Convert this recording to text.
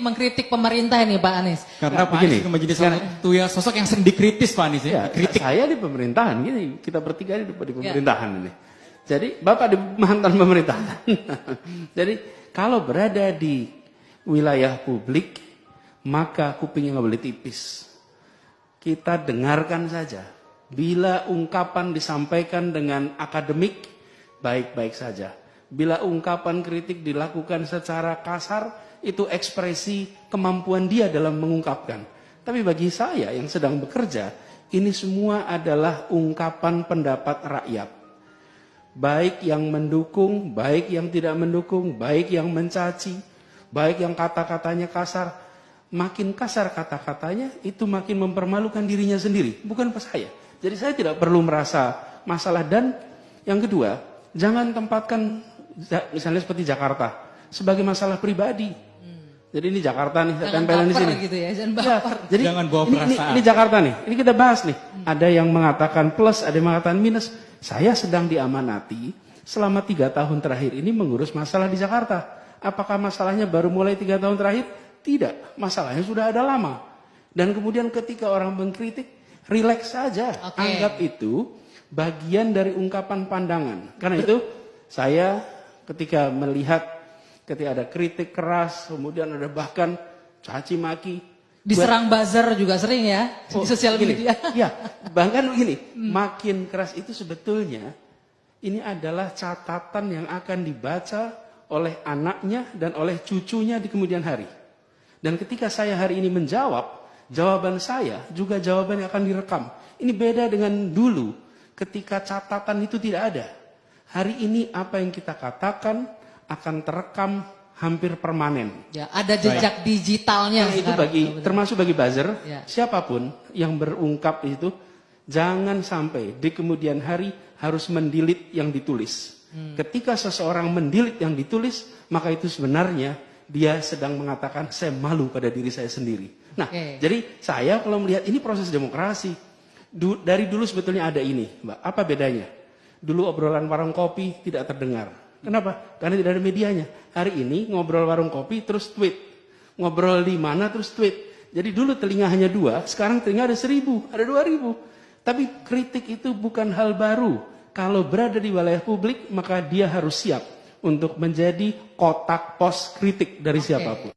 mengkritik pemerintah ini Pak Anies? Karena Pak Anies juga menjadi salah satu ya sosok yang sering dikritis Pak Anies ya. Kritik saya di pemerintahan, gini kita bertiga di pemerintahan ini. Jadi Bapak di mantan pemerintahan. Jadi kalau berada di wilayah publik, maka kupingnya nggak boleh tipis. Kita dengarkan saja. Bila ungkapan disampaikan dengan akademik, baik-baik saja. Bila ungkapan kritik dilakukan secara kasar, itu ekspresi kemampuan dia dalam mengungkapkan. Tapi bagi saya yang sedang bekerja, ini semua adalah ungkapan pendapat rakyat. Baik yang mendukung, baik yang tidak mendukung, baik yang mencaci, baik yang kata-katanya kasar. Makin kasar kata-katanya, itu makin mempermalukan dirinya sendiri, bukan pas saya. Jadi saya tidak perlu merasa masalah. Dan yang kedua, jangan tempatkan misalnya seperti Jakarta sebagai masalah pribadi. Jadi ini Jakarta nih, saya tempelan di sini. Gitu ya, jangan jadi jangan bawa perasaan. Ini Jakarta nih, ini kita bahas nih. Ada yang mengatakan plus, ada yang mengatakan minus. Saya sedang diamanati selama 3 tahun terakhir ini mengurus masalah di Jakarta. Apakah masalahnya baru mulai 3 tahun terakhir? Tidak, masalahnya sudah ada lama. Dan kemudian ketika orang mengkritik, rileks saja. Anggap itu bagian dari ungkapan pandangan. Karena itu saya ketika melihat ketika ada kritik keras, kemudian ada bahkan caci maki. Diserang buzzer juga sering ya di sosial media. Ya, bahkan begini, makin keras itu sebetulnya ini adalah catatan yang akan dibaca oleh anaknya dan oleh cucunya di kemudian hari. Dan ketika saya hari ini menjawab, jawaban saya juga jawaban yang akan direkam. Ini beda dengan dulu ketika catatan itu tidak ada. Hari ini apa yang kita katakan akan terekam hampir permanen. Ya, ada jejak digitalnya. Nah, itu termasuk bagi buzzer, siapapun yang berungkap itu, jangan sampai di kemudian hari harus mendelete yang ditulis. Ketika seseorang mendelete yang ditulis, maka itu sebenarnya dia sedang mengatakan saya malu pada diri saya sendiri. Nah, jadi saya kalau melihat ini proses demokrasi. Dari dulu sebetulnya ada ini, Mbak. Apa bedanya? Dulu obrolan warung kopi tidak terdengar. Kenapa? Karena tidak ada medianya. Hari ini ngobrol warung kopi terus tweet. Ngobrol di mana terus tweet. Jadi dulu telinga hanya 2, sekarang telinga ada 1000, ada 2000. Tapi kritik itu bukan hal baru. Kalau berada di wilayah publik, maka dia harus siap untuk menjadi kotak pos kritik dari siapapun.